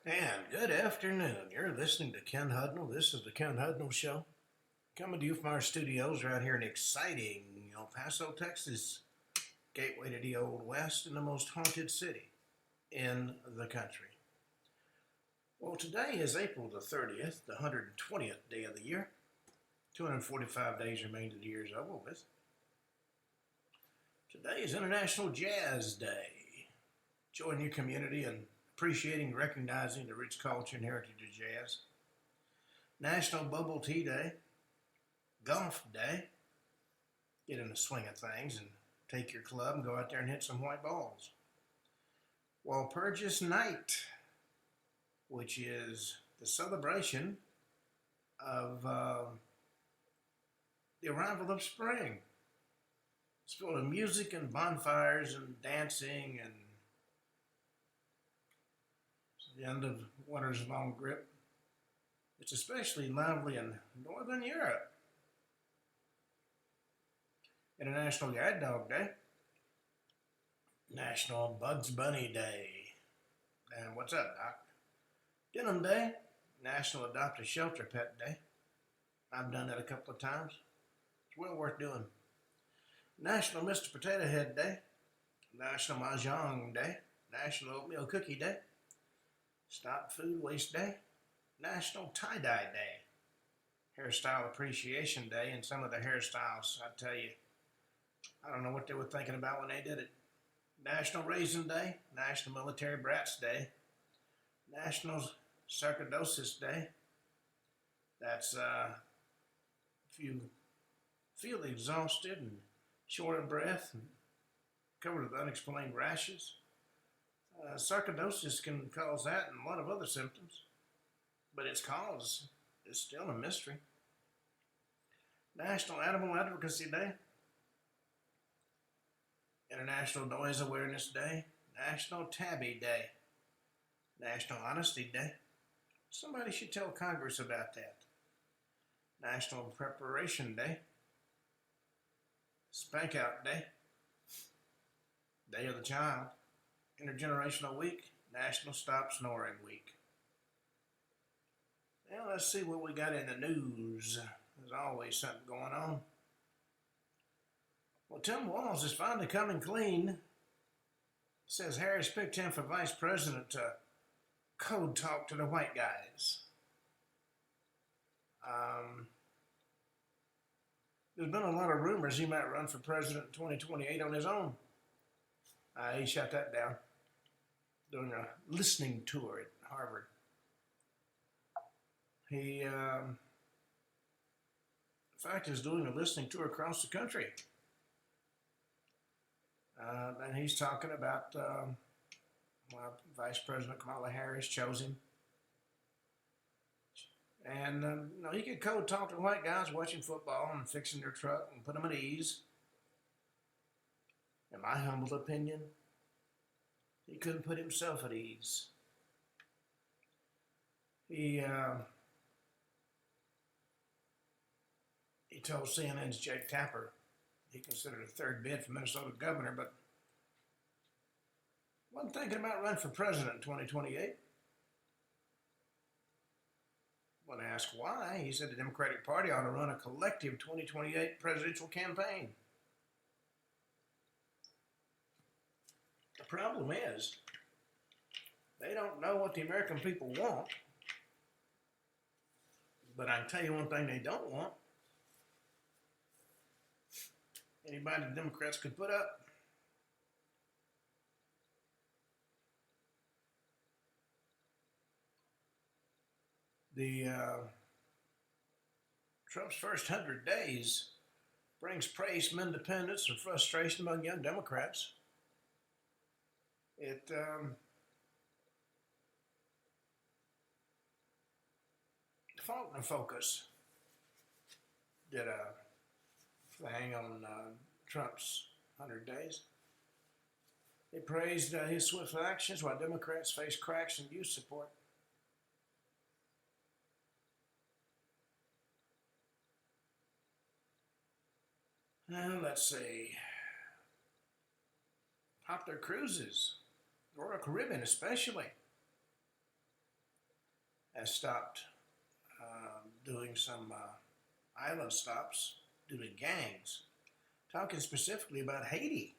And good afternoon. You're listening to Ken Hudnall. This is the Ken Hudnall Show. Coming to you from our studios right here in exciting El Paso, Texas, gateway to the Old West and the most haunted city in the country. Well, today is April the 30th, the 120th day of the year. 245 days remain to the year's over with. Today is International Jazz Day. Join your community in appreciating and recognizing the rich culture and heritage of jazz. National Bubble Tea Day. Golf Day. Get in the swing of things and take your club and go out there and hit some white balls. Walpurgis Night, which is the celebration of the arrival of spring. It's full of music and bonfires and dancing, and it's the end of winter's long grip. It's especially lively in Northern Europe. International Guide Dog Day. National Bugs Bunny Day. And what's up, Doc? Denim Day. National Adopt a Shelter Pet Day. I've done that a couple of times. It's well worth doing. National Mr. Potato Head Day. National Mahjong Day. National Oatmeal Cookie Day. Stop Food Waste Day. National Tie-Dye Day. Hairstyle Appreciation Day, and some of the hairstyles, I tell you, I don't know what they were thinking about when they did it. National Raisin Day. National Military Brats Day. National Sarcoidosis Day. That's if you feel exhausted and short of breath and covered with unexplained rashes. Sarcoidosis can cause that and a lot of other symptoms, but its cause is still a mystery. National Animal Advocacy Day. International Noise Awareness Day. National Tabby Day. National Honesty Day. Somebody should tell Congress about that. National Preparation Day. Spank Out Day. Day of the Child. Intergenerational Week. National Stop Snoring Week. Now let's see what we got in the news. There's always something going on. Well, Tim Walz is finally coming clean. Says Harris picked him for vice president to code talk to the white guys. There's been a lot of rumors he might run for president in 2028 on his own. He shut that down, doing a listening tour at Harvard. He, in fact, is doing a listening tour across the country. And he's talking about Vice President Kamala Harris chose him. And he could code talk to white guys watching football and fixing their truck and put them at ease. In my humble opinion, he couldn't put himself at ease. He told CNN's Jake Tapper he considered a third bid for Minnesota governor, but wasn't thinking about running for president in 2028. When asked why, he said the Democratic Party ought to run a collective 2028 presidential campaign. The problem is, they don't know what the American people want, but I can tell you one thing they don't want. Anybody the Democrats could put up. Trump's first 100 days brings praise from independents and frustration among young Democrats. Faulkner Focus did a thing on Trump's 100 days. They praised his swift actions while Democrats face cracks in youth support. Now, let's see. Popular cruises, Royal Caribbean especially. has stopped doing some island stops due to gangs, talking specifically about Haiti,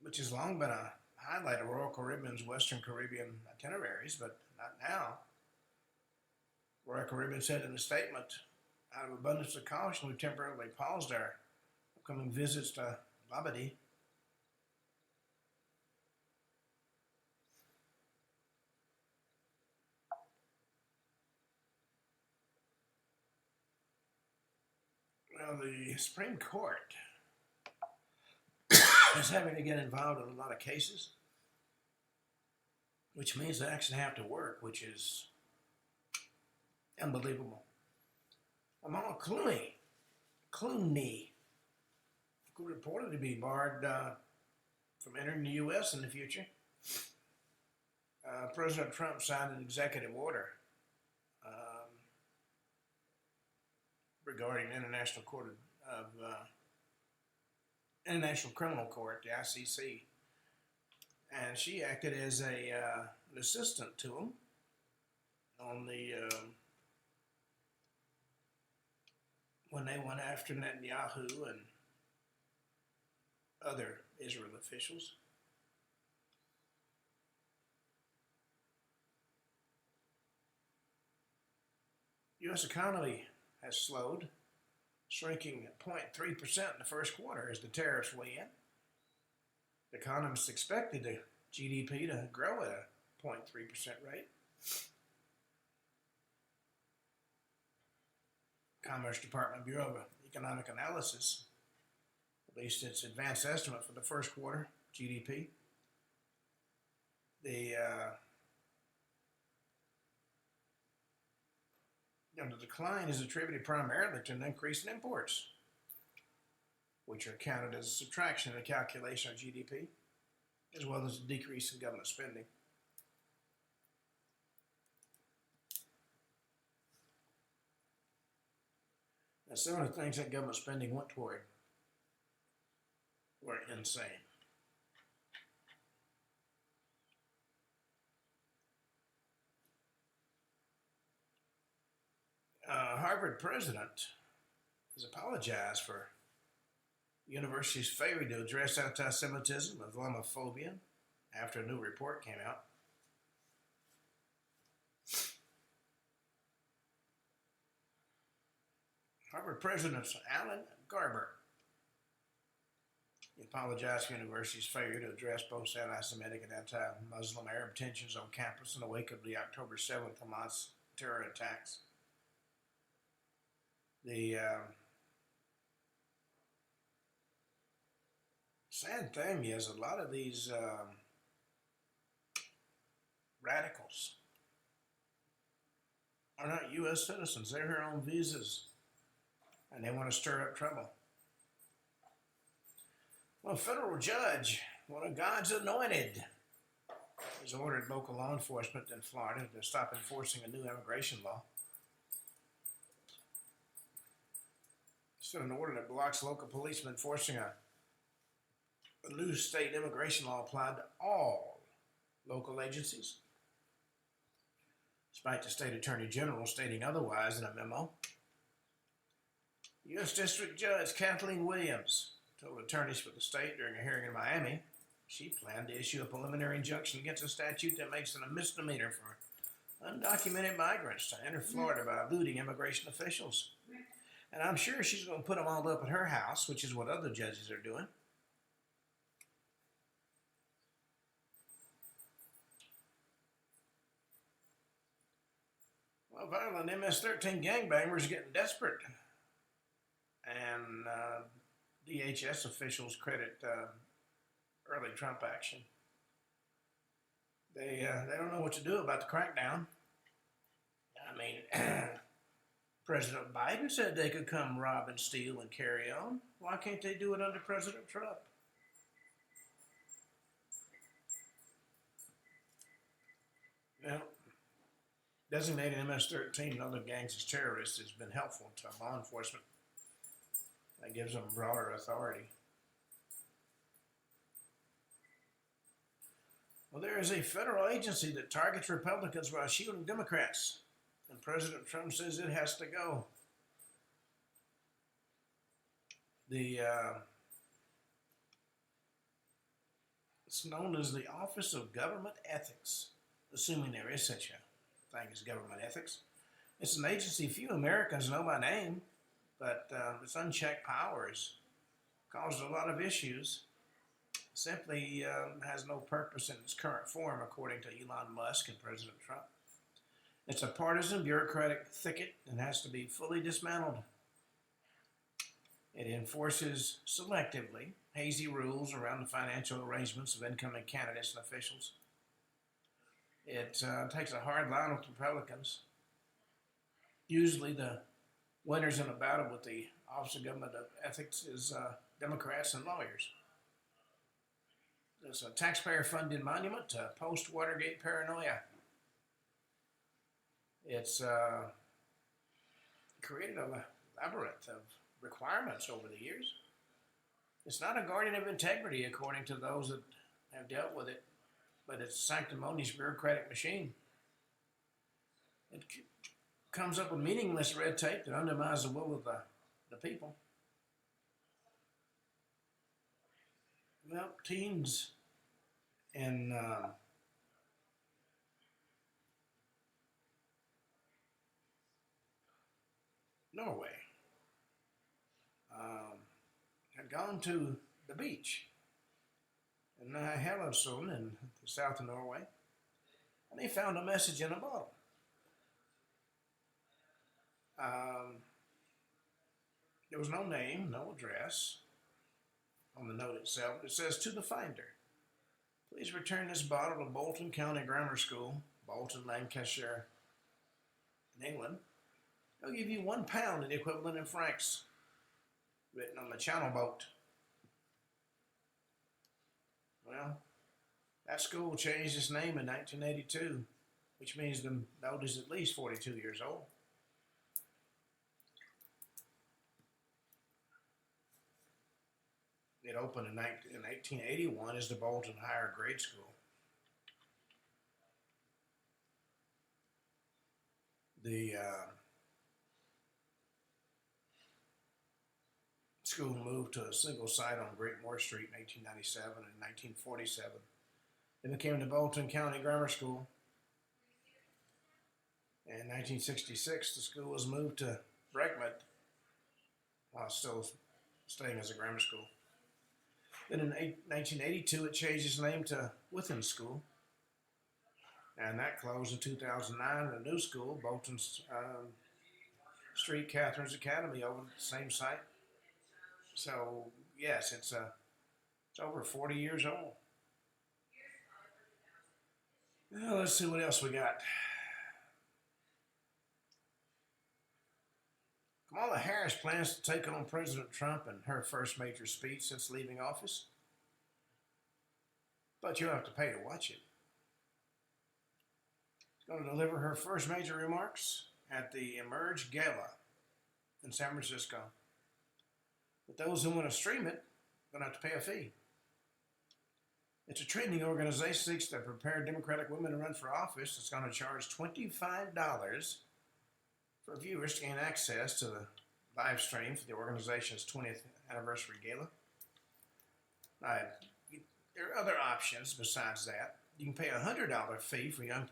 which has long been a highlight of Royal Caribbean's Western Caribbean itineraries, but not now. Royal Caribbean said in a statement, out of abundance of caution, we temporarily paused our upcoming visits to Labadee. Well, the Supreme Court is having to get involved in a lot of cases, which means they actually have to work, which is unbelievable. Amal Clooney, who reported to be barred from entering the U.S. in the future. President Trump signed an executive order regarding International Criminal Court, the ICC, and she acted as an assistant to him on the when they went after Netanyahu and other Israel officials. U.S. economy has slowed, shrinking 0.3% in the first quarter as the tariffs weigh in. Economists expected the GDP to grow at a 0.3% rate. Commerce Department Bureau of Economic Analysis released its advanced estimate for the first quarter GDP. The decline is attributed primarily to an increase in imports, which are counted as a subtraction in the calculation of GDP, as well as a decrease in government spending. Now, some of the things that government spending went toward were insane. Harvard president has apologized for the university's failure to address anti-Semitism and Islamophobia after a new report came out. Harvard President Alan Garber apologized for the university's failure to address both anti-Semitic and anti-Muslim Arab tensions on campus in the wake of the October 7th Hamas terror attacks. The sad thing is a lot of these radicals are not U.S. citizens. They're here on visas, and they want to stir up trouble. Well, a federal judge, one of God's anointed, has ordered local law enforcement in Florida to stop enforcing a new immigration law. It's an order that blocks local policemen enforcing a new state immigration law applied to all local agencies, despite the state attorney general stating otherwise in a memo. U.S. District Judge Kathleen Williams told attorneys for the state during a hearing in Miami she planned to issue a preliminary injunction against a statute that makes it a misdemeanor for undocumented migrants to enter Florida by eluding immigration officials. And I'm sure she's going to put them all up at her house, which is what other judges are doing. Well, violent MS-13 gangbangers getting desperate. And DHS officials credit early Trump action. They don't know what to do about the crackdown. I mean, President Biden said they could come rob and steal and carry on. Why can't they do it under President Trump? Well, designating MS-13 and other gangs as terrorists has been helpful to law enforcement. That gives them broader authority. Well, there is a federal agency that targets Republicans while shielding Democrats, and President Trump says it has to go. It's known as the Office of Government Ethics, assuming there is such a thing as government ethics. It's an agency few Americans know by name, but its unchecked powers caused a lot of issues. Simply has no purpose in its current form, according to Elon Musk and President Trump. It's a partisan bureaucratic thicket and has to be fully dismantled. It enforces selectively hazy rules around the financial arrangements of incoming candidates and officials. It takes a hard line with Republicans. Usually the winners in a battle with the Office of Government Ethics is Democrats and lawyers. It's a taxpayer-funded monument to post-Watergate paranoia. It's created a labyrinth of requirements over the years. It's not a guardian of integrity, according to those that have dealt with it, but it's a sanctimonious bureaucratic machine. It comes up with meaningless red tape that undermines the will of the people. Well, teens in Norway had gone to the beach in Hellasund in the south of Norway, and they found a message in a bottle. There was no name, no address on the note itself. It says, "To the finder, please return this bottle to Bolton County Grammar School, Bolton, Lancashire, in England. They'll give you £1 in the equivalent in francs," written on the channel boat. Well, that school changed its name in 1982, which means the note is at least 42 years old. It opened in 1881 as the Bolton Higher Grade School. The school moved to a single site on Great Moore Street in 1897 and 1947. It became the Bolton County Grammar School. In 1966, the school was moved to Breckmouth while still staying as a grammar school. Then in 1982, it changed its name to Withen School, and that closed in 2009. The new school, Bolton Street Catherine's Academy, opened at the same site. So yes, it's over 40 years old. Well, let's see what else we got. Kamala Harris plans to take on President Trump in her first major speech since leaving office, but you'll have to pay to watch it. She's going to deliver her first major remarks at the Emerge Gala in San Francisco. But those who want to stream it are going to have to pay a fee. It's a training organization that seeks to prepare Democratic women to run for office. It's going to charge $25 for viewers to gain access to the live stream for the organization's 20th anniversary gala. There are other options besides that. You can pay a $100 fee for young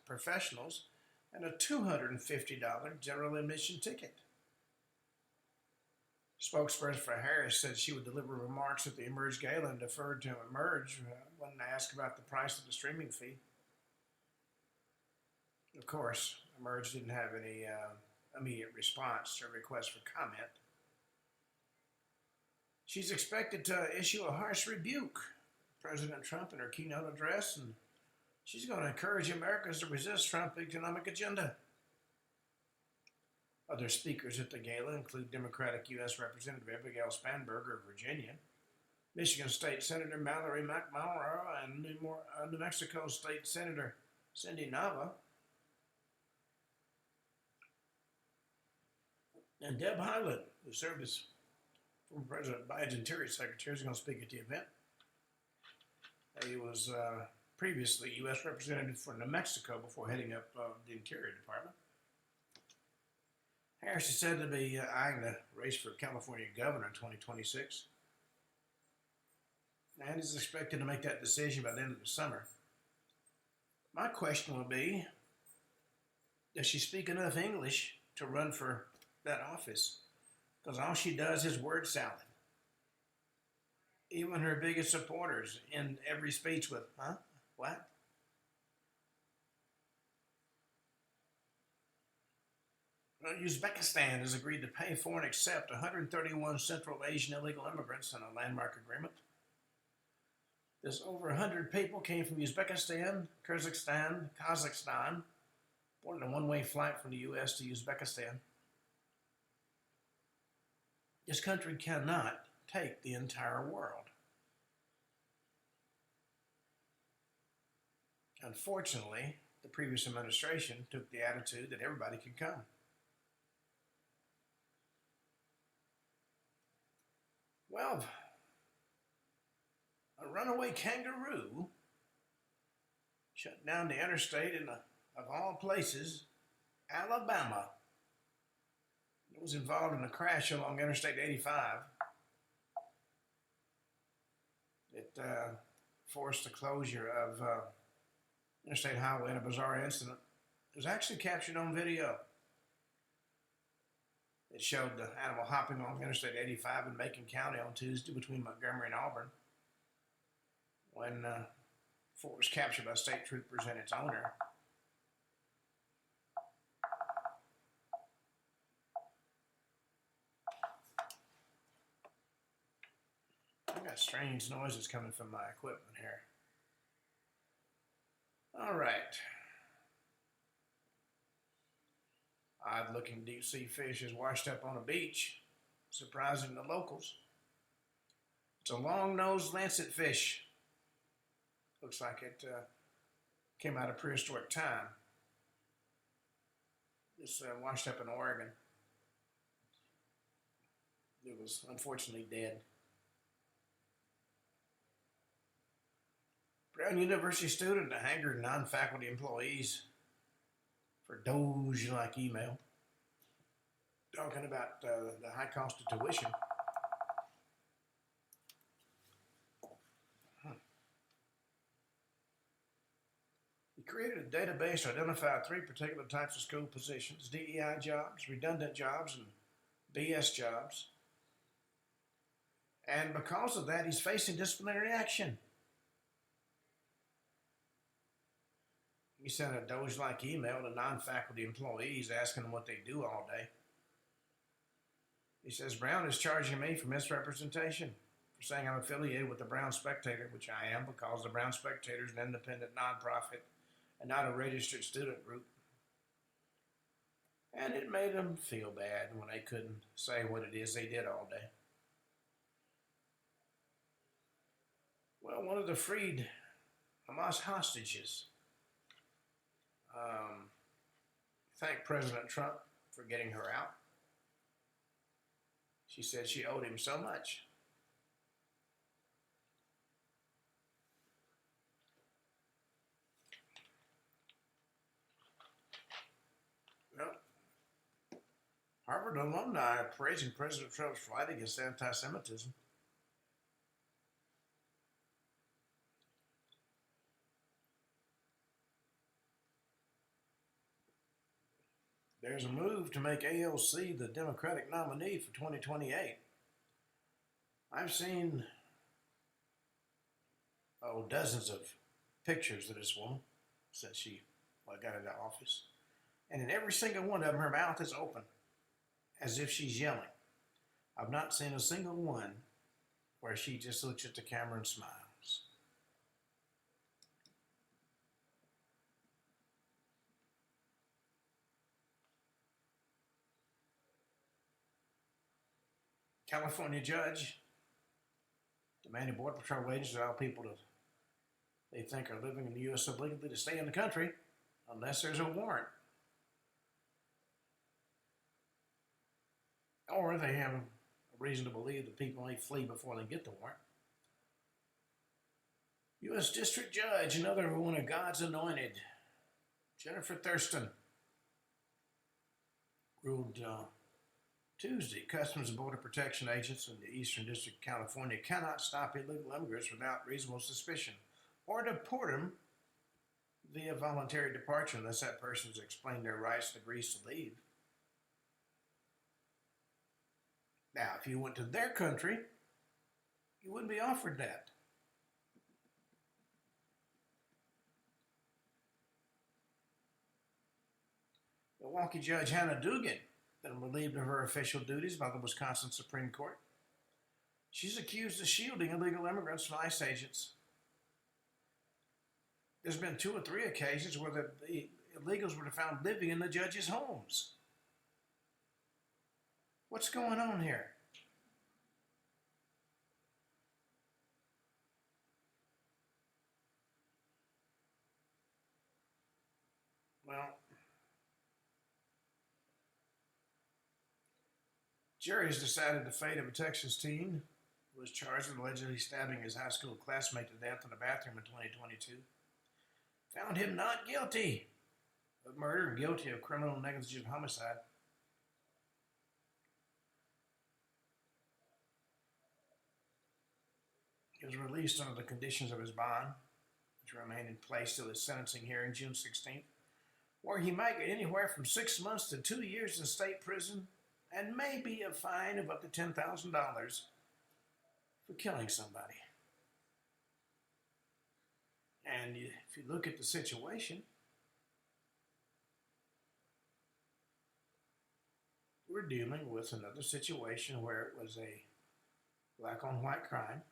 professionals and a $250 general admission ticket. Spokesperson for Harris said she would deliver remarks at the Emerge Gala and deferred to Emerge when asked about the price of the streaming fee. Of course, Emerge didn't have any immediate response to a request for comment. She's expected to issue a harsh rebuke to President Trump in her keynote address, and she's going to encourage Americans to resist Trump's economic agenda. Other speakers at the gala include Democratic U.S. Representative Abigail Spanberger of Virginia, Michigan State Senator Mallory McMurrow, and New Mexico State Senator Cindy Nava. And Deb Haaland, who served as former President Biden's Interior Secretary, is going to speak at the event. He was previously U.S. Representative for New Mexico before heading up the Interior Department. Harris is said to be eyeing the race for California governor in 2026 and is expected to make that decision by the end of the summer. My question will be, does she speak enough English to run for that office? Because all she does is word salad. Even her biggest supporters in every speech with, huh? What? Well, Uzbekistan has agreed to pay for and accept 131 Central Asian illegal immigrants in a landmark agreement. There's over 100 people came from Uzbekistan, Kazakhstan, boarded a one-way flight from the U.S. to Uzbekistan. This country cannot take the entire world. Unfortunately, the previous administration took the attitude that everybody could come. Well, a runaway kangaroo shut down the interstate in, of all places, Alabama. It was involved in a crash along Interstate 85. It forced the closure of Interstate Highway in a bizarre incident. It was actually captured on video. It showed the animal hopping along Interstate 85 in Macon County on Tuesday between Montgomery and Auburn when before it was captured by state troopers and its owner. I got strange noises coming from my equipment here. All right. Odd-looking deep-sea fish is washed up on a beach, surprising the locals. It's a long-nosed lancet fish. Looks like it came out of prehistoric time. It's washed up in Oregon. It was unfortunately dead. Brown University student angered non-faculty employees for Doge-like email, talking about the high cost of tuition. He created a database to identify 3 particular types of school positions: DEI jobs, redundant jobs, and BS jobs. And because of that, he's facing disciplinary action. He sent a Doge-like email to non-faculty employees asking them what they do all day. He says, Brown is charging me for misrepresentation, for saying I'm affiliated with the Brown Spectator, which I am because the Brown Spectator is an independent nonprofit and not a registered student group. And it made them feel bad when they couldn't say what it is they did all day. Well, one of the freed Hamas hostages thanked President Trump for getting her out. She said she owed him so much. Well, Harvard alumni are praising President Trump's fight against anti-Semitism. There's a move to make AOC the Democratic nominee for 2028. I've seen dozens of pictures of this woman since she got into office. And in every single one of them, her mouth is open, as if she's yelling. I've not seen a single one where she just looks at the camera and smiles. California judge demanding Border Patrol agents allow people that they think are living in the U.S. illegally to stay in the country unless there's a warrant. Or they have a reason to believe that people may flee before they get the warrant. U.S. District Judge, another one of God's anointed, Jennifer Thurston, ruled Tuesday, Customs and Border Protection agents in the Eastern District of California cannot stop illegal immigrants without reasonable suspicion or deport them via voluntary departure unless that person has explained their rights and agrees to leave. Now, if you went to their country, you wouldn't be offered that. Milwaukee Judge Hannah Dugan been relieved of her official duties by the Wisconsin Supreme Court. She's accused of shielding illegal immigrants from ICE agents. There's been 2 or 3 occasions where the illegals were found living in the judge's homes. What's going on here? Well, jury's decided the fate of a Texas teen who was charged with allegedly stabbing his high school classmate to death in a bathroom in 2022. Found him not guilty of murder and guilty of criminal negligent homicide. He was released under the conditions of his bond, which remain in place till his sentencing hearing June 16th, where he might get anywhere from 6 months to 2 years in state prison and maybe a fine of up to $10,000 for killing somebody. And if you look at the situation, we're dealing with another situation where it was a black on white crime,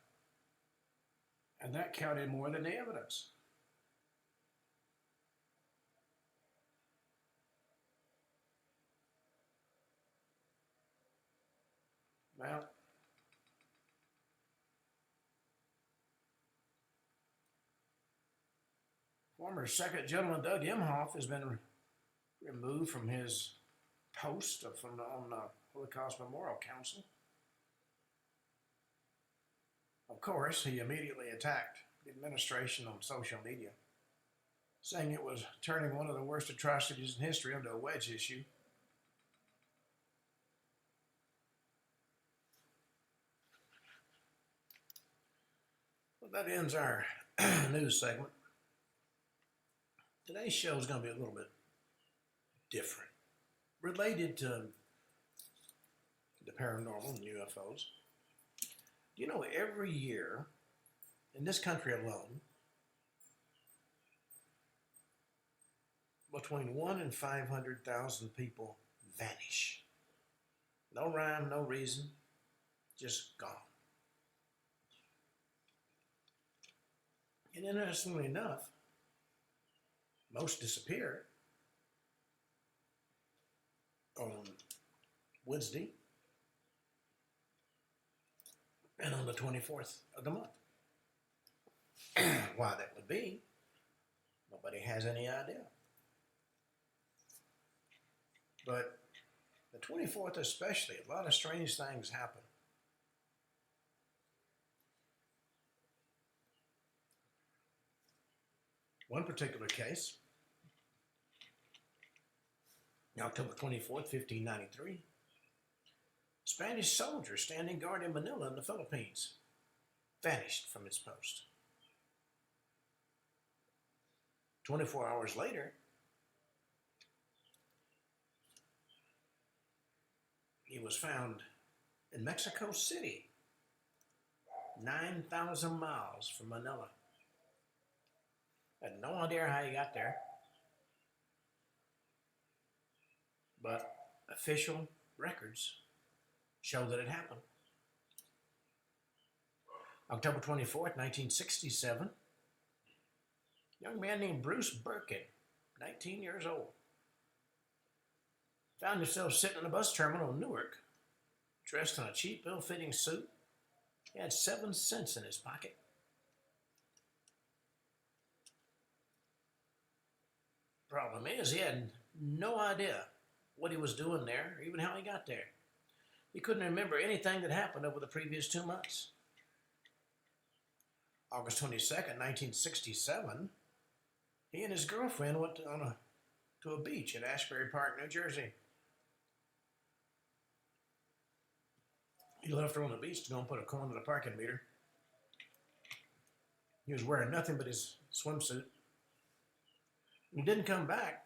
and that counted more than the evidence. Well, former Second Gentleman Doug Emhoff has been removed from his post on the Holocaust Memorial Council. Of course, he immediately attacked the administration on social media, saying it was turning one of the worst atrocities in history into a wedge issue. Well, that ends our news segment. Today's show is going to be a little bit different, related to the paranormal and UFOs. You know, every year, in this country alone, between 1 and 500,000 people vanish. No rhyme, no reason, just gone. And interestingly enough, most disappear on Wednesday and on the 24th of the month. Why that would be, nobody has any idea. But the 24th especially, a lot of strange things happen. One particular case, October 24th, 1593, Spanish soldier standing guard in Manila in the Philippines vanished from his post. 24 hours later, he was found in Mexico City, 9,000 miles from Manila. Had no idea how he got there, but official records show that it happened. October 24th, 1967, a young man named Bruce Birkin, 19 years old, found himself sitting in a bus terminal in Newark, dressed in a cheap, ill-fitting suit. He had 7 cents in his pocket. Problem is, he had no idea what he was doing there, or even how he got there. He couldn't remember anything that happened over the previous 2 months. August 22nd, 1967, he and his girlfriend went to a beach at Ashbury Park, New Jersey. He left her on the beach to go and put a coin in the parking meter. He was wearing nothing but his swimsuit. He didn't come back.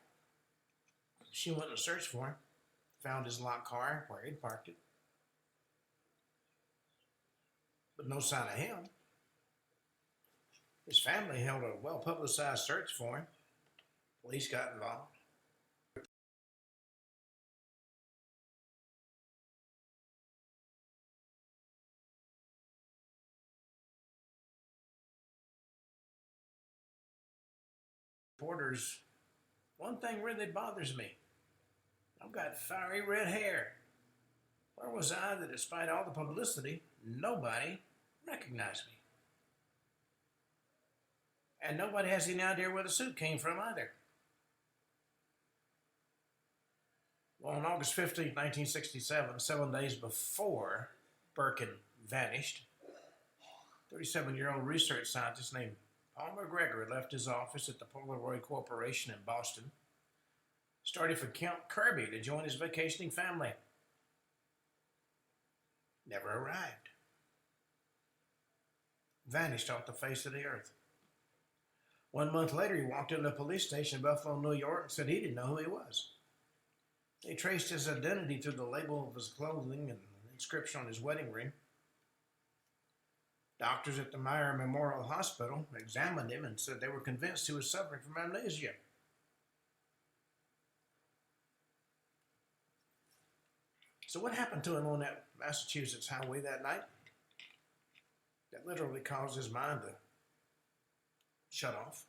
She went and searched for him, found his locked car where he'd parked it, but no sign of him. His family held a well-publicized search for him. Police got involved. Reporters, one thing really bothers me. I've got fiery red hair. Where was I that despite all the publicity, nobody recognized me? And nobody has any idea where the suit came from either. Well, on August 15, 1967, 7 days before Birkin vanished, 37-year-old research scientist named Palmer Gregory left his office at the Polaroid Corporation in Boston, started for Camp Kirby to join his vacationing family. Never arrived. Vanished off the face of the earth. 1 month later, he walked into the police station in Buffalo, New York, and said he didn't know who he was. They traced his identity through the label of his clothing and the inscription on his wedding ring. Doctors at the Meyer Memorial Hospital examined him and said they were convinced he was suffering from amnesia. So what happened to him on that Massachusetts highway that night? That literally caused his mind to shut off.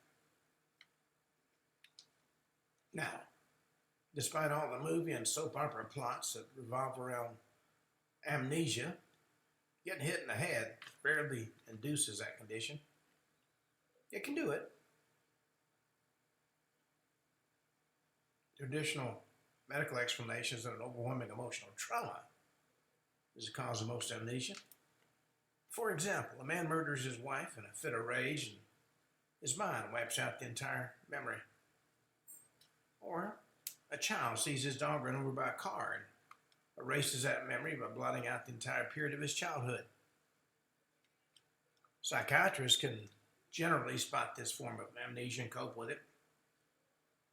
Now, despite all the movie and soap opera plots that revolve around amnesia, getting hit in the head rarely induces that condition. It can do it. Traditional medical explanations that an overwhelming emotional trauma is the cause of most amnesia. For example, a man murders his wife in a fit of rage and his mind wipes out the entire memory. Or a child sees his dog run over by a car and erases that memory by blotting out the entire period of his childhood. Psychiatrists can generally spot this form of amnesia and cope with it.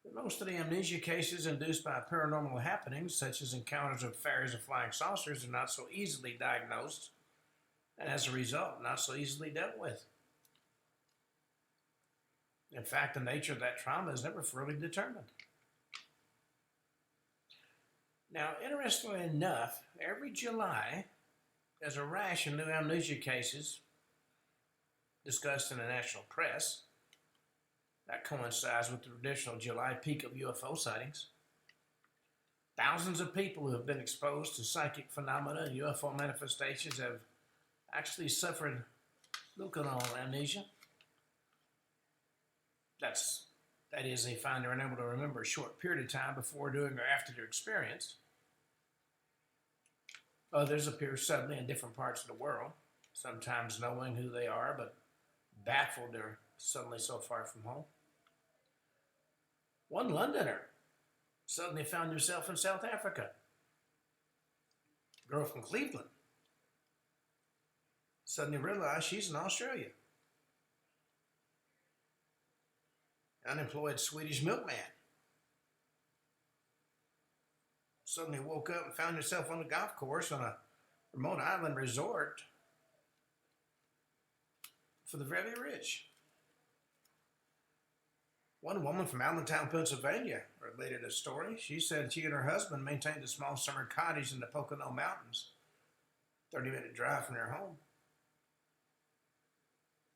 But most of the amnesia cases induced by paranormal happenings, such as encounters with fairies or flying saucers, are not so easily diagnosed, and as a result, not so easily dealt with. In fact, the nature of that trauma is never fully determined. Now, interestingly enough, every July, there's a rash of new amnesia cases discussed in the national press. That coincides with the traditional July peak of UFO sightings. Thousands of people who have been exposed to psychic phenomena and UFO manifestations have actually suffered leuconal amnesia. That is, they find they're unable to remember a short period of time before, during, or after their experience. Others appear suddenly in different parts of the world, sometimes knowing who they are, but baffled they're suddenly so far from home. One Londoner suddenly found himself in South Africa. A girl from Cleveland suddenly realized she's in Australia. Unemployed Swedish milkman suddenly woke up and found himself on a golf course on a remote island resort for the very rich. One woman from Allentown, Pennsylvania related a story. She said she and her husband maintained a small summer cottage in the Pocono Mountains, 30-minute drive from their home.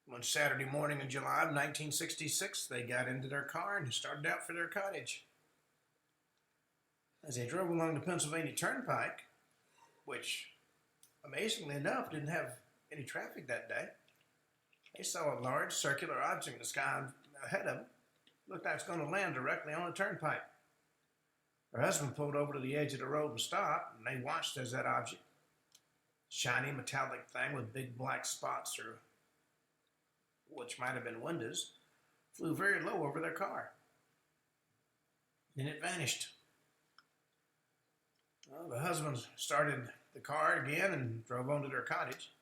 One Saturday morning in July of 1966, they got into their car and started out for their cottage. As they drove along the Pennsylvania Turnpike, which, amazingly enough, didn't have any traffic that day, they saw a large circular object in the sky ahead of them. Looked like it's going to land directly on the turnpike. Her husband pulled over to the edge of the road and stopped, and they watched as that object, shiny metallic thing with big black spots or which might have been windows, flew very low over their car. Then it vanished. Well, the husbands started the car again and drove on to their cottage.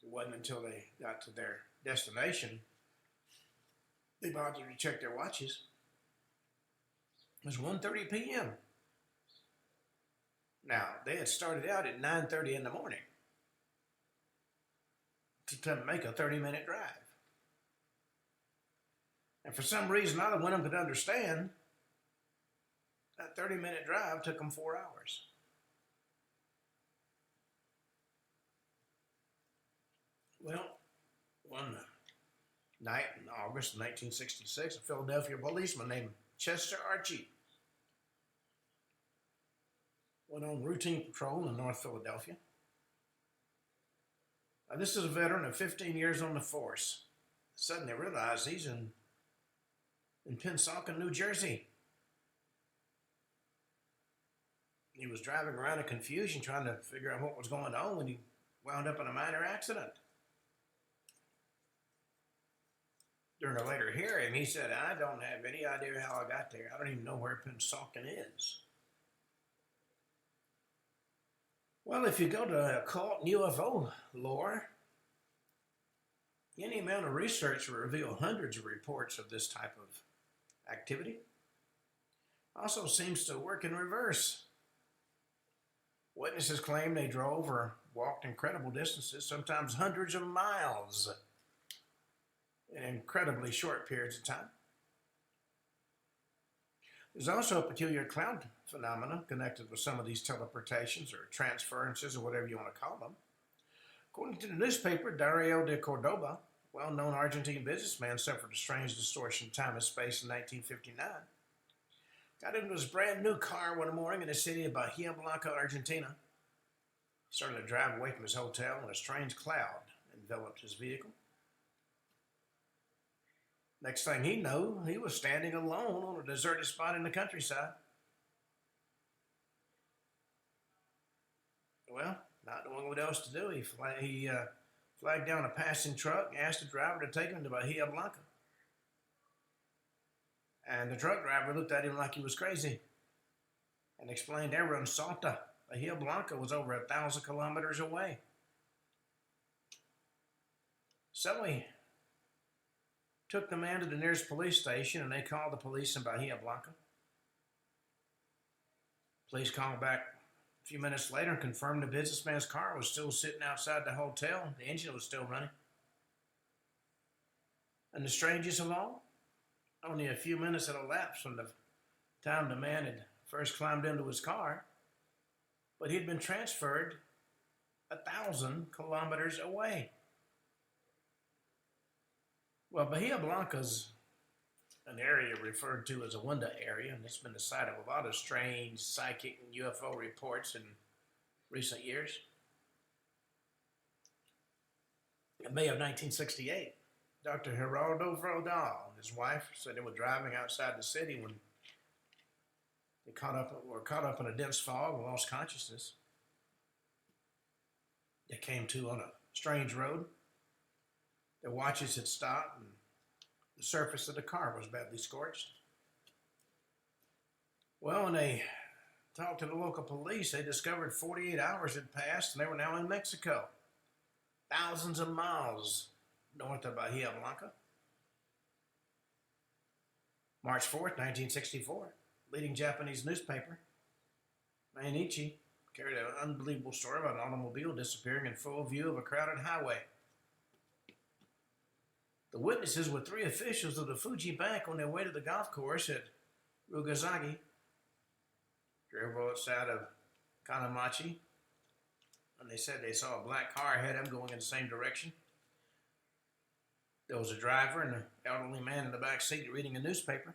It wasn't until they got to their destination they bothered to check their watches. It was 1:30 p.m. Now, they had started out at 9:30 in the morning to make a 30-minute drive. And for some reason, neither one of them could understand that 30-minute drive took them 4 hours. Well, one night in August of 1966, a Philadelphia policeman named Chester Archie went on routine patrol in North Philadelphia. Now, this is a veteran of 15 years on the force. Suddenly realized he's in Pennsauken, New Jersey. He was driving around in confusion trying to figure out what was going on when he wound up in a minor accident. During a later hearing, he said, "I don't have any idea how I got there. I don't even know where Pennsauken is." Well, if you go to occult and UFO lore, any amount of research will reveal hundreds of reports of this type of activity. Also seems to work in reverse. Witnesses claim they drove or walked incredible distances, sometimes hundreds of miles, in incredibly short periods of time. There's also a peculiar cloud phenomenon connected with some of these teleportations or transferences or whatever you want to call them. According to the newspaper, Dario de Cordoba, a well-known Argentine businessman, suffered a strange distortion of time and space in 1959. Got into his brand new car one morning in the city of Bahia Blanca, Argentina. He started to drive away from his hotel when a strange cloud enveloped his vehicle. Next thing he knew, he was standing alone on a deserted spot in the countryside. Well, not knowing what else to do, he flagged down a passing truck and asked the driver to take him to Bahia Blanca. And the truck driver looked at him like he was crazy and explained they were in Salta. Bahia Blanca was over 1,000 kilometers away. So he took the man to the nearest police station and they called the police in Bahia Blanca. Police called back a few minutes later and confirmed the businessman's car was still sitting outside the hotel. The engine was still running. And the strangest of all, only a few minutes had elapsed from the time the man had first climbed into his car, but he'd been transferred 1,000 kilometers away. Well, Bahia Blanca's an area referred to as a Wunda area, and it's been the site of a lot of strange psychic and UFO reports in recent years. In May of 1968, Dr. Geraldo Frodal and his wife said they were driving outside the city when they were caught up in a dense fog and lost consciousness. They came to on a strange road. Their watches had stopped and the surface of the car was badly scorched. Well, when they talked to the local police, they discovered 48 hours had passed and they were now in Mexico, thousands of miles north of Bahia Blanca. March 4th, 1964, leading Japanese newspaper, Mainichi, carried an unbelievable story about an automobile disappearing in full view of a crowded highway. The witnesses were 3 officials of the Fuji Bank on their way to the golf course at Rugazagi. Drove outside of Kanamachi, and they said they saw a black car ahead of them going in the same direction. There was a driver and an elderly man in the back seat reading a newspaper.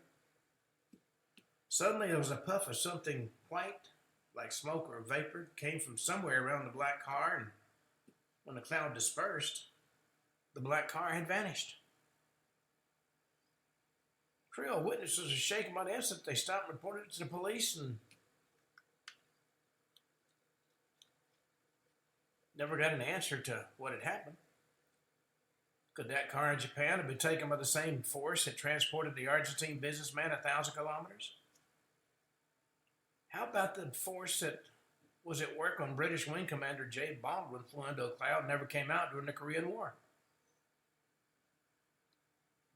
Suddenly there was a puff of something white, like smoke or vapor, came from somewhere around the black car, and when the cloud dispersed, the black car had vanished. Trio of witnesses were shaken by the incident. They stopped and reported it to the police and never got an answer to what had happened. Could that car in Japan have been taken by the same force that transported the Argentine businessman 1,000 kilometers? How about the force that was at work on British Wing Commander J. Baldwin flew into a cloud and never came out during the Korean War?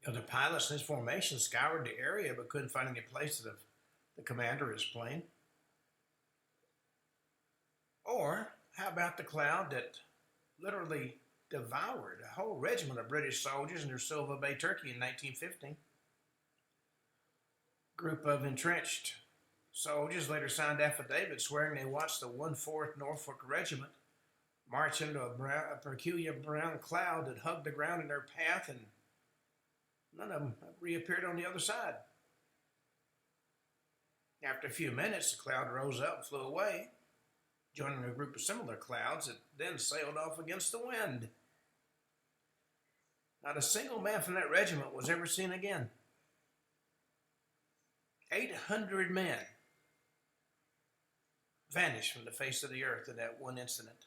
The other pilots in his formation scoured the area but couldn't find any place of the commander of his plane. Or how about the cloud that literally devoured a whole regiment of British soldiers near Silva Bay, Turkey in 1915? A group of entrenched soldiers later signed affidavits swearing they watched the 1/4th Norfolk Regiment march into a peculiar brown cloud that hugged the ground in their path, and none of them reappeared on the other side. After a few minutes, the cloud rose up and flew away, joining a group of similar clouds that then sailed off against the wind. Not a single man from that regiment was ever seen again. 800 men vanished from the face of the earth in that one incident.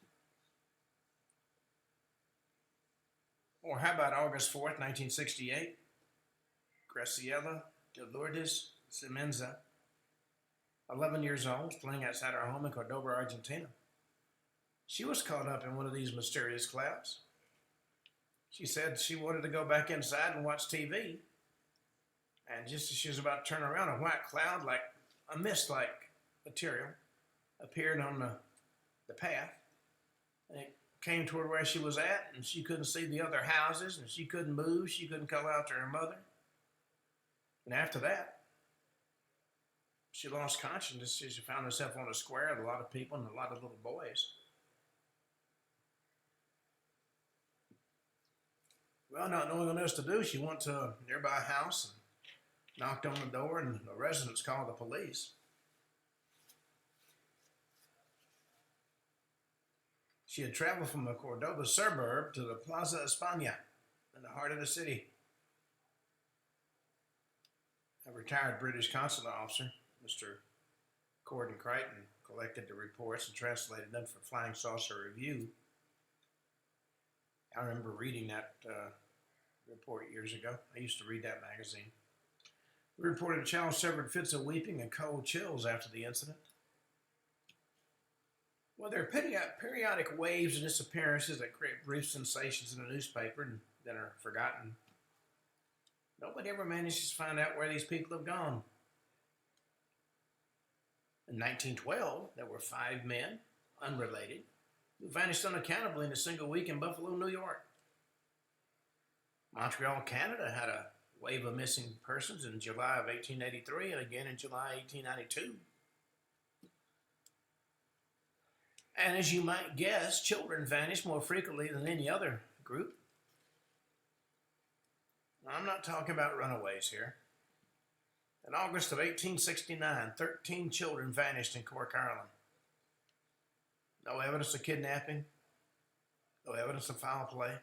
Or how about August 4th, 1968? Graciela de Lourdes Semenza, 11 years old, playing outside her home in Cordoba, Argentina. She was caught up in one of these mysterious clouds. She said she wanted to go back inside and watch TV. And just as she was about to turn around, a white cloud, like a mist-like material, appeared on the path. And it came toward where she was at, and she couldn't see the other houses, and she couldn't move. She couldn't call out to her mother. And after that, she lost consciousness. She found herself on a square with a lot of people and a lot of little boys. Well, not knowing what else to do, she went to a nearby house and knocked on the door, and the residents called the police. She had traveled from a Cordoba suburb to the Plaza España in the heart of the city. A retired British consular officer, Mr. Gordon Crichton, collected the reports and translated them for Flying Saucer Review. I remember reading that report years ago. I used to read that magazine. We reported a child suffered fits of weeping and cold chills after the incident. Well, there are periodic waves of disappearances that create brief sensations in the newspaper and then are forgotten. Nobody ever manages to find out where these people have gone. In 1912, there were 5 men, unrelated, who vanished unaccountably in a single week in Buffalo, New York. Montreal, Canada had a wave of missing persons in July of 1883 and again in July 1892. And as you might guess, children vanish more frequently than any other group. Now, I'm not talking about runaways here. In August of 1869, 13 children vanished in Cork, Ireland. No evidence of kidnapping, no evidence of foul play.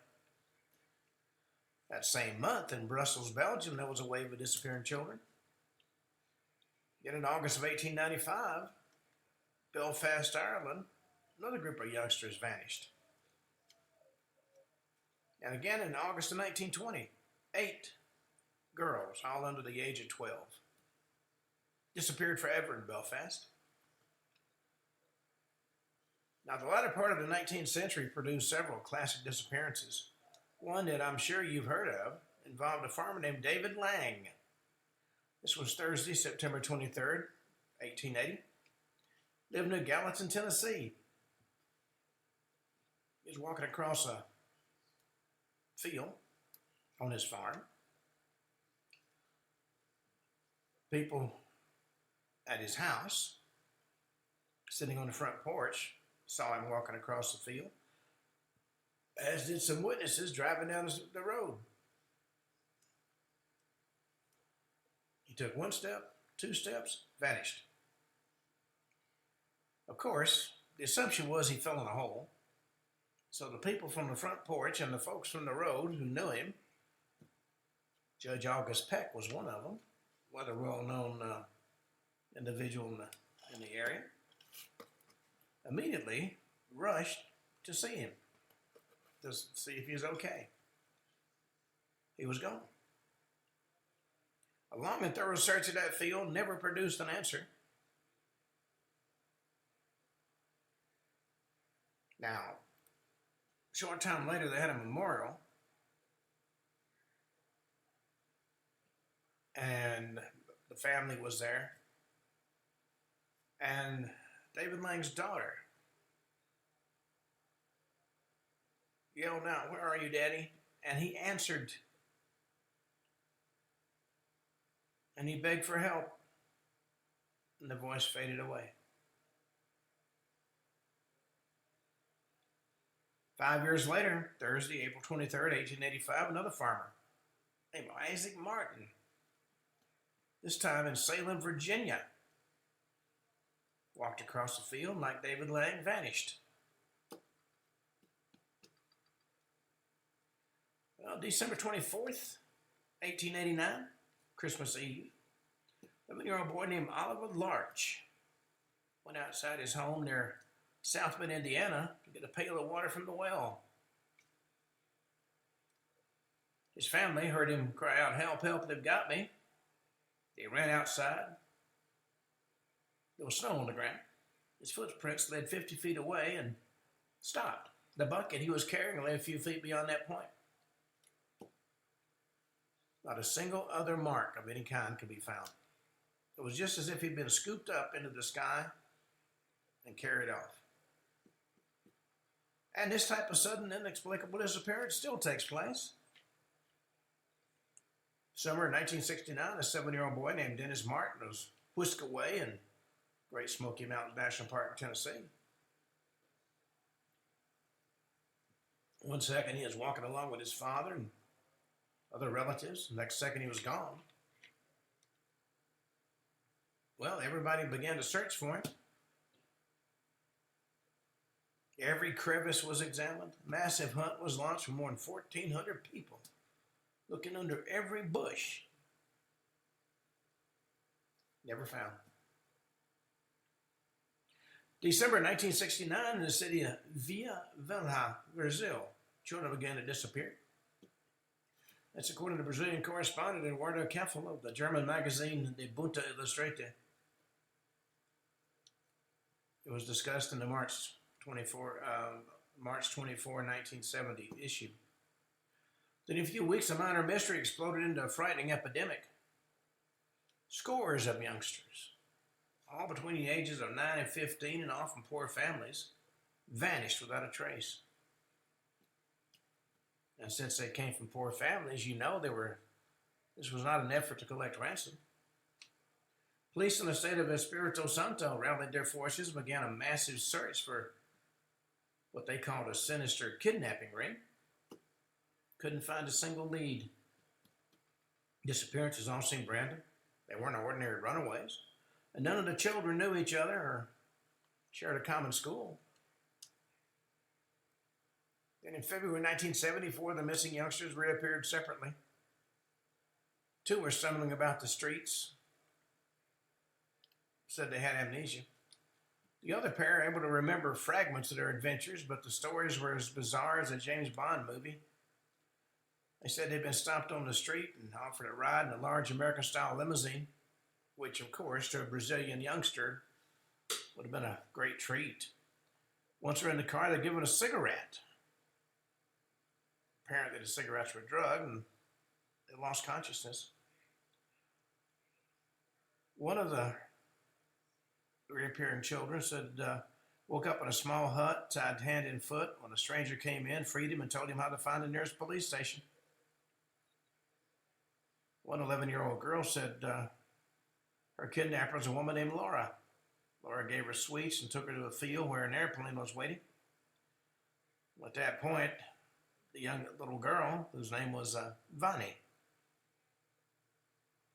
That same month in Brussels, Belgium, there was a wave of disappearing children. Yet in August of 1895, Belfast, Ireland, another group of youngsters vanished. And again in August of 1920, 8 girls, all under the age of 12, disappeared forever in Belfast. Now, the latter part of the 19th century produced several classic disappearances. One that I'm sure you've heard of involved a farmer named David Lang. This was Thursday, September 23rd, 1880. Lived near Gallatin, Tennessee. He was walking across a field on his farm. People at his house, sitting on the front porch, saw him walking across the field, as did some witnesses driving down the road. He took 1 step, 2 steps, vanished. Of course, the assumption was he fell in a hole. So the people from the front porch and the folks from the road who knew him, Judge August Peck was one of them, rather well-known individual in the area, immediately rushed to see him, to see if he was okay. he was gone. A long and thorough search of that field never produced an answer. Now, a short time later, they had a memorial, and the family was there, and David Lang's daughter yelled out, "Where are you, Daddy?" And he answered, and he begged for help, and the voice faded away. 5 years later, Thursday, April 23rd, 1885, another farmer named Isaac Martin, this time in Salem, Virginia, walked across the field and, like David Lang, vanished. Well, December 24th, 1889, Christmas Eve, a 11-year-old boy named Oliver Larch went outside his home near South Bend, Indiana, to get a pail of water from the well. His family heard him cry out, "Help, help, they've got me." They ran outside. There was snow on the ground. His footprints led 50 feet away and stopped. The bucket he was carrying lay a few feet beyond that point. Not a single other mark of any kind could be found. It was just as if he'd been scooped up into the sky and carried off. And this type of sudden, inexplicable disappearance still takes place. Summer 1969, a 7-year-old boy named Dennis Martin was whisked away in Great Smoky Mountains National Park in Tennessee. One second he was walking along with his father and other relatives. The next second he was gone. Well, everybody began to search for him. Every crevice was examined. A massive hunt was launched with more than 1,400 people looking under every bush. Never found. December 1969, in the city of Vila Velha, Brazil, children began to disappear. That's according to Brazilian correspondent Eduardo Keffel of the German magazine De Bunte Illustrate. It was discussed in the March 24, 1970 issue. Then in a few weeks, a minor mystery exploded into a frightening epidemic. Scores of youngsters, all between the ages of 9 and 15 and often poor families, vanished without a trace. And since they came from poor families, you know this was not an effort to collect ransom. Police in the state of Espírito Santo rallied their forces and began a massive search for what they called a sinister kidnapping ring. Couldn't find a single lead. Disappearances all seemed random. They weren't ordinary runaways. And none of the children knew each other or shared a common school. Then in February 1974, the missing youngsters reappeared separately. 2 were stumbling about the streets. Said they had amnesia. The other pair were able to remember fragments of their adventures, but the stories were as bizarre as a James Bond movie. They said they'd been stopped on the street and offered a ride in a large American-style limousine, which, of course, to a Brazilian youngster would have been a great treat. Once they're in the car, they're given a cigarette. Apparently, the cigarettes were drugged, and they lost consciousness. One of the reappearing children said, woke up in a small hut, tied hand and foot, when a stranger came in, freed him, and told him how to find the nearest police station. One 11-year-old girl said her kidnapper was a woman named Laura. Laura gave her sweets and took her to a field where an airplane was waiting. At that point, the young little girl, whose name was Vani,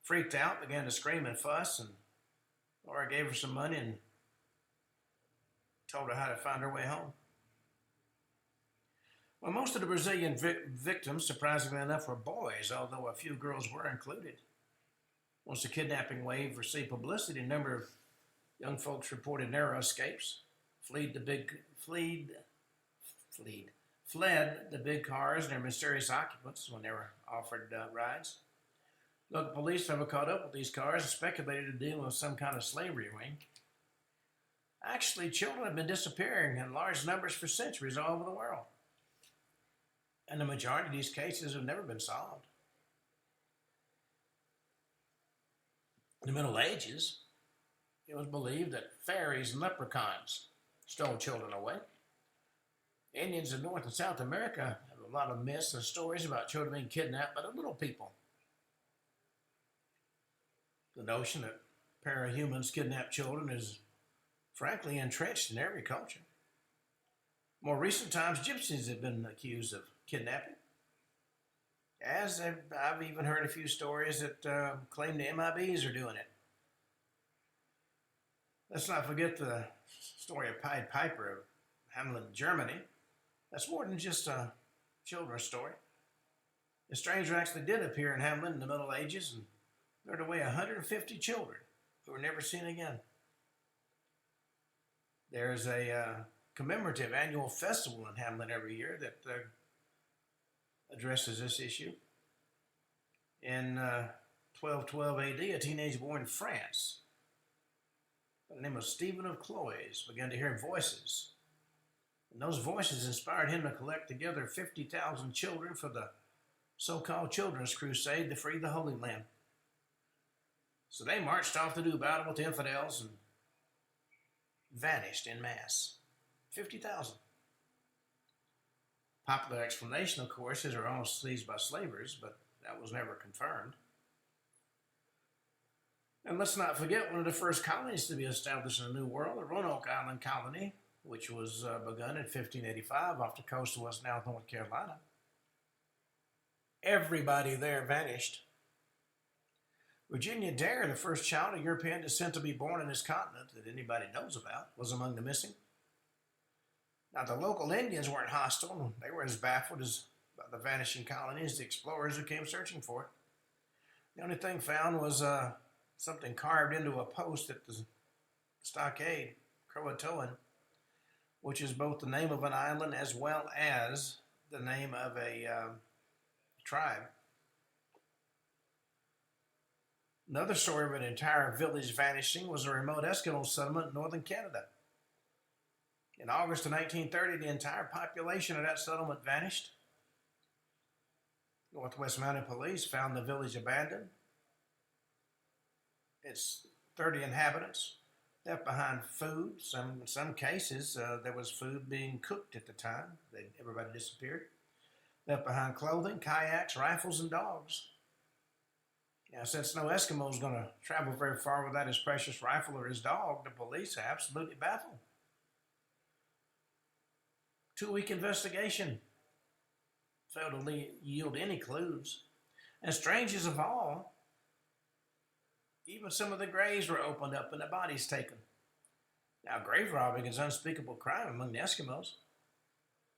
freaked out, began to scream and fuss, and Laura gave her some money and told her how to find her way home. Well, most of the Brazilian victims, surprisingly enough, were boys, although a few girls were included. Once the kidnapping wave received publicity, a number of young folks reported narrow escapes, fled fled the big cars and their mysterious occupants when they were offered rides. Local police never caught up with these cars and speculated a deal with some kind of slavery ring. Actually, children have been disappearing in large numbers for centuries all over the world. And the majority of these cases have never been solved. In the Middle Ages, it was believed that fairies and leprechauns stole children away. Indians in North and South America have a lot of myths and stories about children being kidnapped by the little people. The notion that parahumans kidnap children is frankly entrenched in every culture. More recent times, gypsies have been accused of kidnapping. I've even heard a few stories that claim the MIBs are doing it. Let's not forget the story of Pied Piper of Hamelin, Germany. That's more than just a children's story. The stranger actually did appear in Hamelin in the Middle Ages and lured away 150 children who were never seen again. There's a commemorative annual festival in Hamelin every year that addresses this issue. In 1212 AD, a teenage boy in France by the name of Stephen of Cloyes began to hear voices. And those voices inspired him to collect together 50,000 children for the so-called Children's Crusade to free the Holy Land. So they marched off to do battle with the infidels and vanished en masse. 50,000. Popular explanation, of course, is they're all seized by slavers, but that was never confirmed. And let's not forget one of the first colonies to be established in the New World, the Roanoke Island Colony, which was begun in 1585 off the coast of what's now North Carolina. Everybody there vanished. Virginia Dare, the first child of European descent to be born in this continent that anybody knows about, was among the missing. Now, the local Indians weren't hostile. They were as baffled as by the vanishing colony as the explorers who came searching for it. The only thing found was something carved into a post at the stockade, Croatoan, which is both the name of an island as well as the name of a tribe. Another story of an entire village vanishing was a remote Eskimo settlement in northern Canada. In August of 1930, the entire population of that settlement vanished. Northwest Mounted Police found the village abandoned. It's 30 inhabitants, left behind food. In some cases, there was food being cooked at the time. Everybody disappeared. Left behind clothing, kayaks, rifles, and dogs. Now, since no Eskimo is going to travel very far without his precious rifle or his dog, the police are absolutely baffled. 2-week investigation failed to yield any clues. And strangest of all, even some of the graves were opened up and the bodies taken. Now, grave robbing is an unspeakable crime among the Eskimos.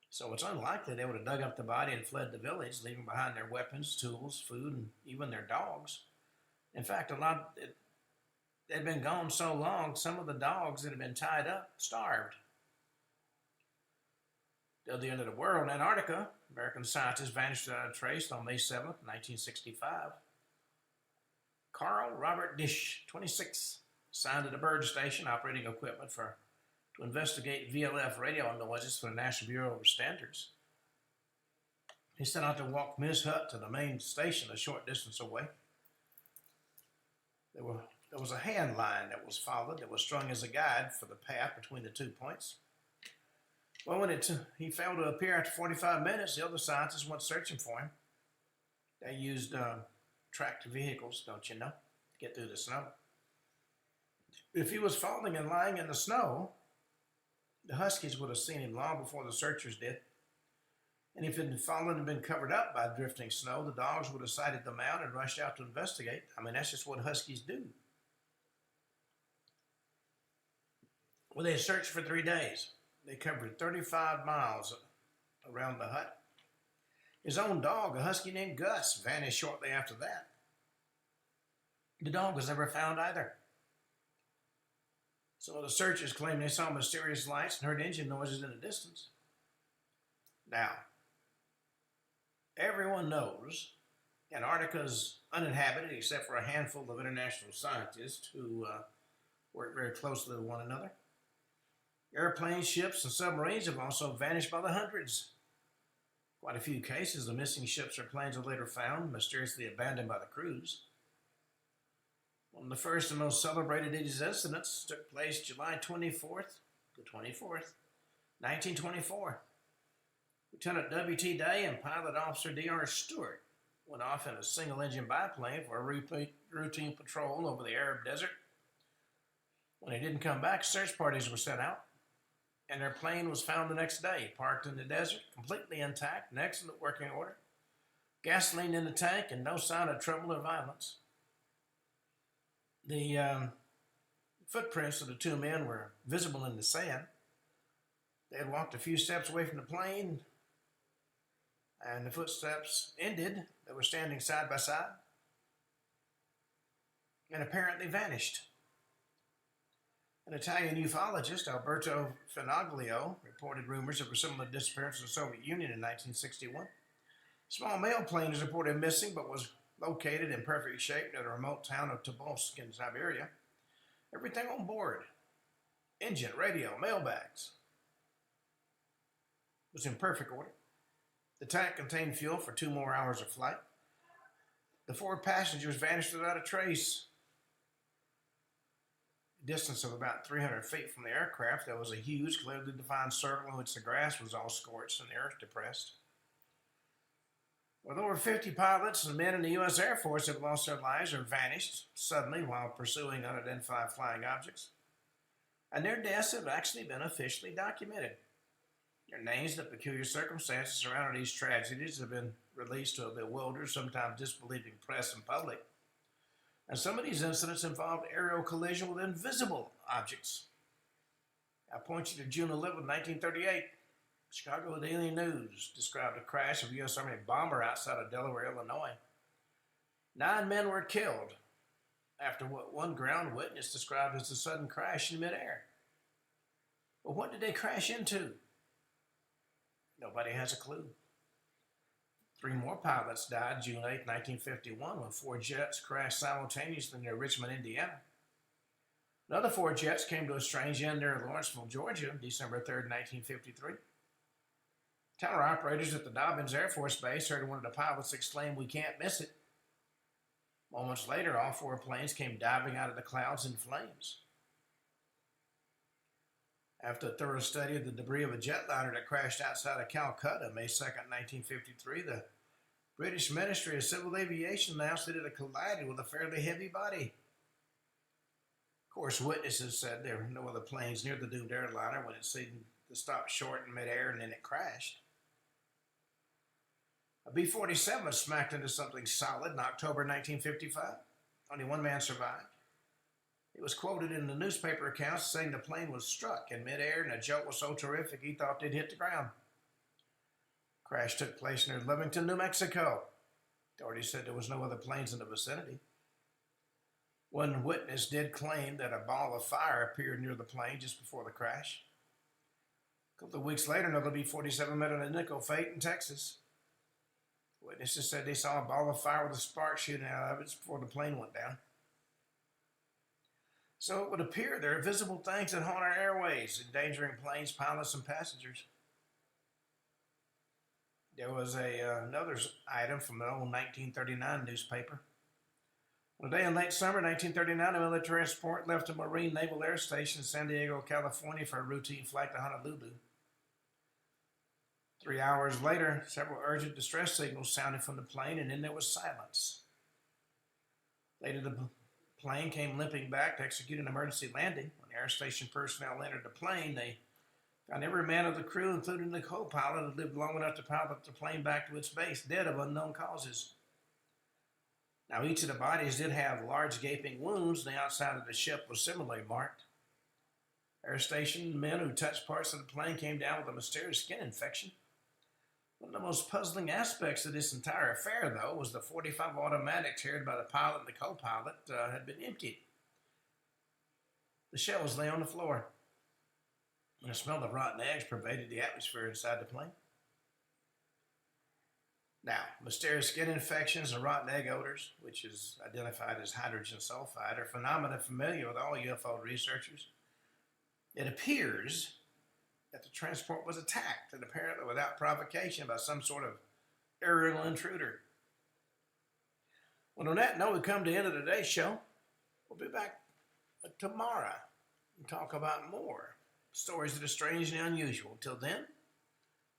So it's unlikely they would have dug up the body and fled the village, leaving behind their weapons, tools, food, and even their dogs. In fact, they'd been gone so long, some of the dogs that had been tied up starved. Till the end of the world, Antarctica, American scientists vanished without a trace on May 7th, 1965. Carl Robert Dish, 26, assigned to the bird station operating equipment to investigate VLF radio noises for the National Bureau of Standards. He set out to walk from his hut to the main station a short distance away. There was a hand line that was followed that was strung as a guide for the path between the 2 points. Well, when he failed to appear after 45 minutes, the other scientists went searching for him. They used tractor vehicles, don't you know, to get through the snow. If he was falling and lying in the snow, the Huskies would have seen him long before the searchers did. And if it had fallen and been covered up by drifting snow, the dogs would have sighted the mound and rushed out to investigate. I mean, that's just what Huskies do. Well, they searched for 3 days. They covered 35 miles around the hut. His own dog, a husky named Gus, vanished shortly after that. The dog was never found either. So the searchers claimed they saw mysterious lights and heard engine noises in the distance. Now, everyone knows Antarctica's uninhabited except for a handful of international scientists who work very closely with one another. Airplanes, ships, and submarines have also vanished by the hundreds. Quite a few cases of missing ships or planes are later found, mysteriously abandoned by the crews. One of the first and most celebrated of these incidents took place July 24th, 1924. Lieutenant W.T. Day and Pilot Officer D.R. Stewart went off in a single-engine biplane for a routine patrol over the Arab desert. When they didn't come back, search parties were sent out, and their plane was found the next day, parked in the desert, completely intact, in excellent working order, gasoline in the tank, and no sign of trouble or violence. The footprints of the two men were visible in the sand. They had walked a few steps away from the plane, and the footsteps ended. They were standing side by side and apparently vanished. An Italian ufologist, Alberto Finoglio, reported rumors of a similar disappearance in the Soviet Union in 1961. A small mail plane is reported missing but was located in perfect shape near the remote town of Tobolsk in Siberia. Everything on board, engine, radio, mailbags, was in perfect order. The tank contained fuel for 2 more hours of flight. The 4 passengers vanished without a trace. A distance of about 300 feet from the aircraft, there was a huge, clearly defined circle in which the grass was all scorched and the earth depressed. With over 50 pilots and men in the U.S. Air Force have lost their lives or vanished suddenly while pursuing unidentified flying objects, and their deaths have actually been officially documented. Their names and the peculiar circumstances surrounding these tragedies have been released to a bewildered, sometimes disbelieving press and public. And some of these incidents involved aerial collision with invisible objects. I point you to June 11, 1938. Chicago Daily News described a crash of a U.S. Army bomber outside of Delaware, Illinois. 9 men were killed after what one ground witness described as a sudden crash in midair. But what did they crash into? Nobody has a clue. 3 more pilots died June 8, 1951, when 4 jets crashed simultaneously near Richmond, Indiana. Another 4 jets came to a strange end near Lawrenceville, Georgia, December 3, 1953. Tower operators at the Dobbins Air Force Base heard one of the pilots exclaim, "We can't miss it." Moments later, all 4 planes came diving out of the clouds in flames. After a thorough study of the debris of a jetliner that crashed outside of Calcutta May 2, 1953, the British Ministry of Civil Aviation announced that it had collided with a fairly heavy body. Of course, witnesses said there were no other planes near the doomed airliner when it seemed to stop short in midair and then it crashed. A B-47 smacked into something solid in October 1955. Only 1 man survived. It was quoted in the newspaper accounts saying the plane was struck in midair and the jolt was so terrific he thought they'd hit the ground. The crash took place near Lovington, New Mexico. Authorities said there was no other planes in the vicinity. One witness did claim that a ball of fire appeared near the plane just before the crash. A couple of weeks later, another B-47 met a nickel fate in Texas. Witnesses said they saw a ball of fire with a spark shooting out of it before the plane went down. So it would appear there are visible things that haunt our airways, endangering planes, pilots, and passengers. There was another item from an old 1939 newspaper. On a day in late summer 1939, a military transport left a Marine Naval Air Station in San Diego, California for a routine flight to Honolulu. 3 hours later, several urgent distress signals sounded from the plane, and then there was silence. Later, the plane came limping back to execute an emergency landing. When air station personnel entered the plane, they found every man of the crew, including the co-pilot, had lived long enough to pilot the plane back to its base, dead of unknown causes. Now, each of the bodies did have large gaping wounds, and the outside of the ship was similarly marked. Air station men who touched parts of the plane came down with a mysterious skin infection. One of the most puzzling aspects of this entire affair, though, was the 45 automatics carried by the pilot and the co-pilot had been emptied. The shells lay on the floor, and the smell of rotten eggs pervaded the atmosphere inside the plane. Now, mysterious skin infections and rotten egg odors, which is identified as hydrogen sulfide, are phenomena familiar with all UFO researchers. It appears that the transport was attacked, and apparently without provocation, by some sort of aerial intruder. Well, on that note, we come to the end of today's show. We'll be back tomorrow and talk about more stories that are strange and unusual. Till then,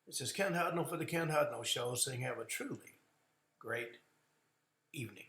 this is Ken Hudnall for the Ken Hudnall Show, saying have a truly great evening.